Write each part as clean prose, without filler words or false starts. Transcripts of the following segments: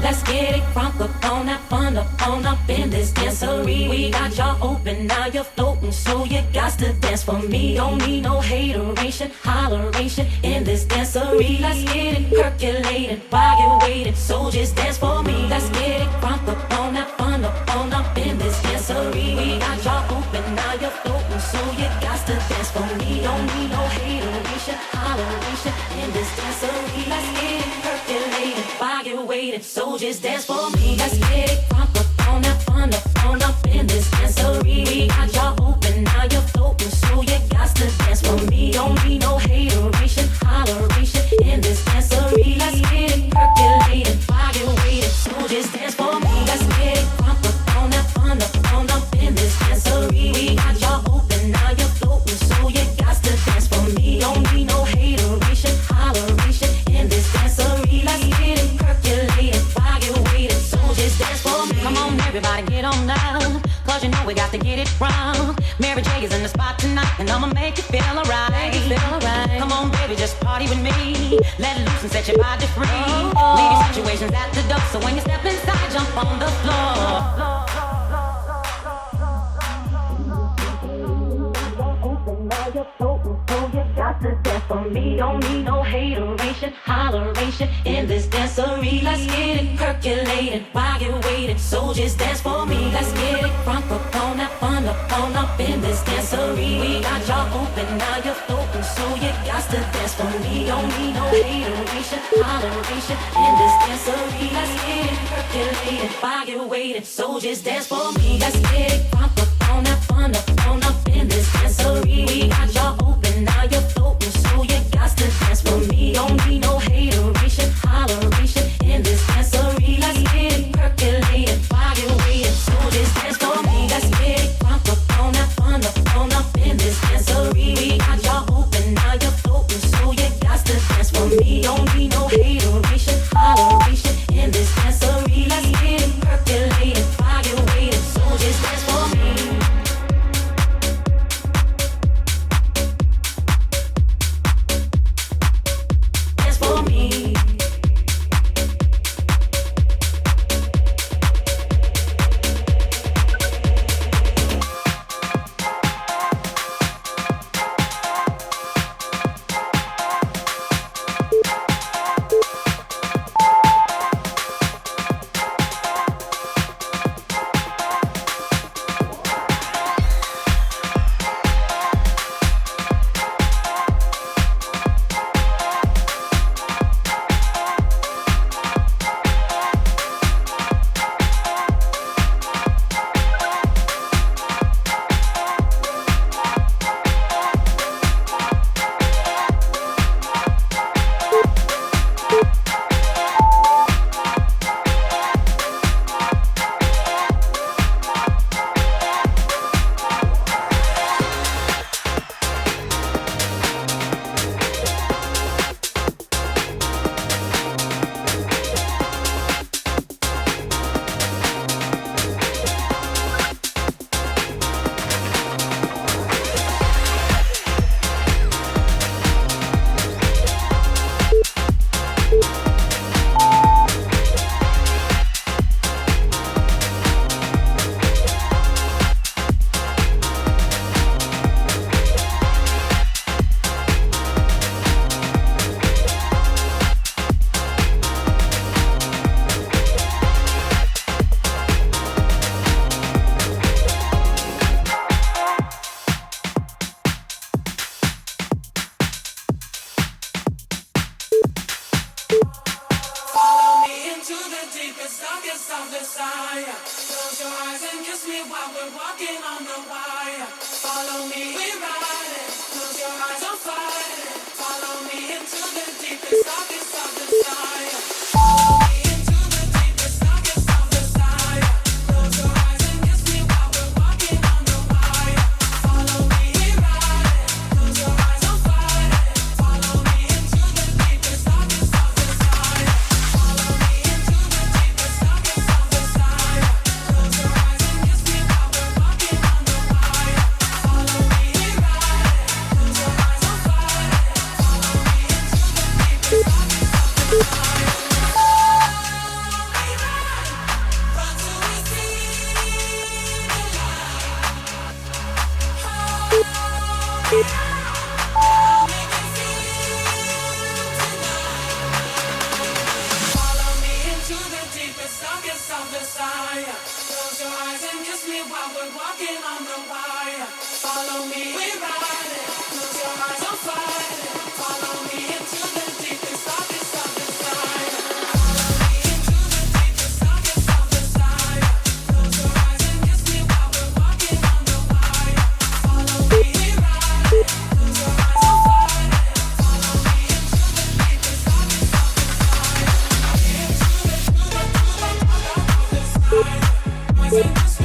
Let's get it crunk up on that fun up in this dancery. We got y'all open, now you're floating, so you got to dance for me. Don't need no hateration, holleration in this dancery. Let's get it percolating while you're waiting, so just dance for me. Let's get it crunk up on that fun up in this dancery. We got y'all open, now you're floating, so you got to dance for me. Don't need no hateration, holleration in this dancery. Let's get it percolating while you're waiting, so just dance for me. Let's get it crunk up on that fun up in this dancery. We got y'all open, now you're floating, so you got to dance for me. Don't need no hateration, holleration in this dancery. Let's get it percolating while you're waiting, so just dance for me. Let's get it crunk up on that fun up in this dancery. We got y'all open, now you're floating, so you got to dance for me. Don't need no hateration, holleration in this dancery. Let's get it percolating while you're waiting, so just dance for me. Come on, everybody, get on down, cause you know we got to get it wrong. Mary J is in the spot tonight, and I'ma make you feel alright. Come on, baby, just party with me. Let loose and set your body free. Leave your situations at the door, so when you step inside, jump on the floor. Dance for me, don't need no hateration, holleration in this dancery. Let's get it percolating while you're waiting, so just dance for me. Let's get it crunk up on that fun up in this dancery. We got y'all open, now you're floating, so you got to dance for me. Don't need no hateration, holleration in this dancery. Let's get it percolating while you're waiting, so just dance for me. Let's get it crunk up on that fun up in this dancery. We got y'all open, now you're floating, so you got to dance for me. Don't need no hateration, holleration in this dancery. Let's get it percolating while you're waiting, so just dance for me. Let's get it crunk up on that fun up in this dancery. We got y'all open, now you're floating, so you got to dance for me. Don't need no hateration, holleration in this dancery. Let's get it percolating while you're waiting, so just dance for me. 'Cause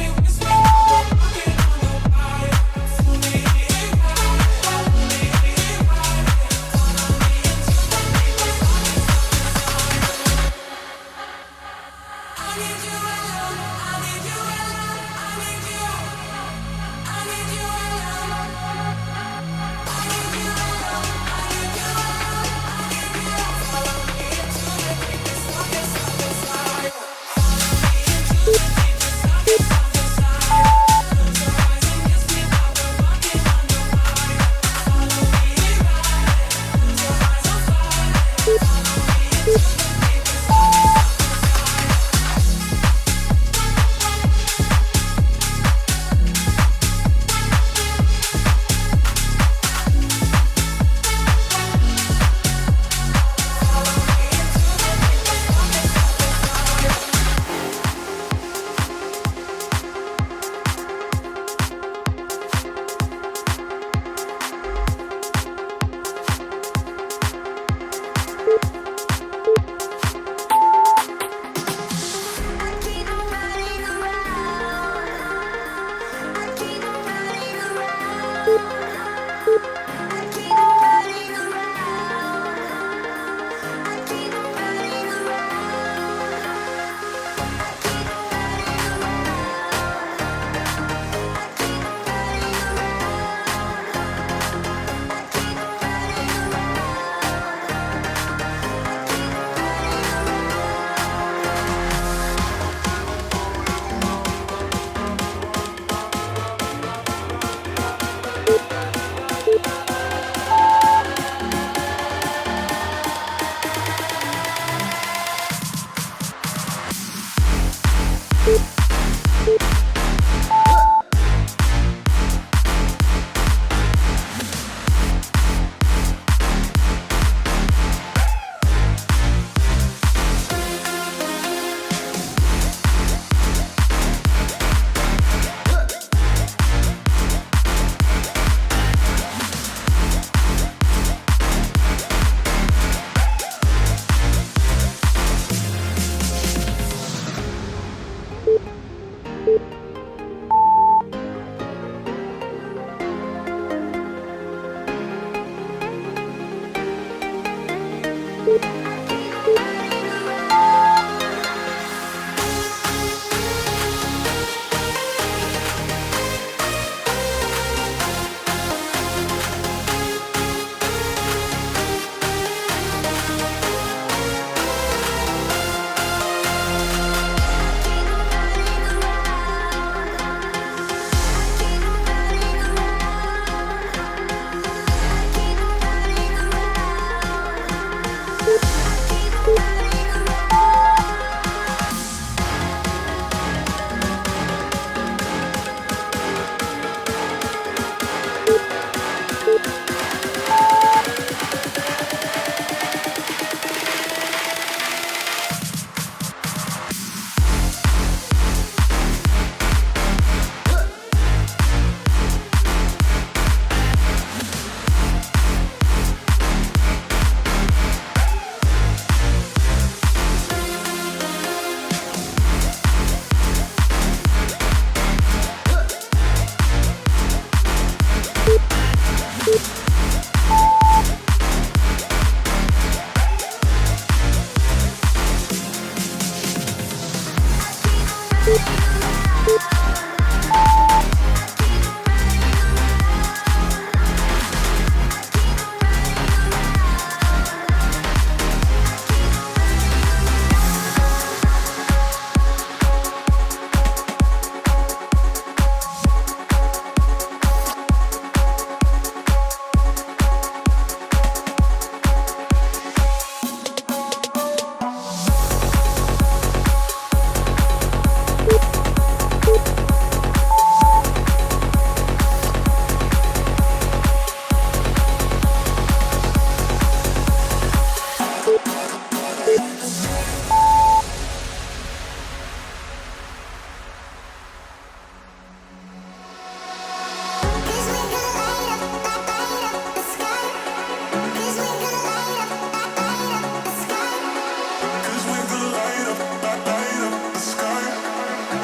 we're gonna light up the sky.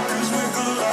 'Cause we're gonna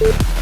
Yeah.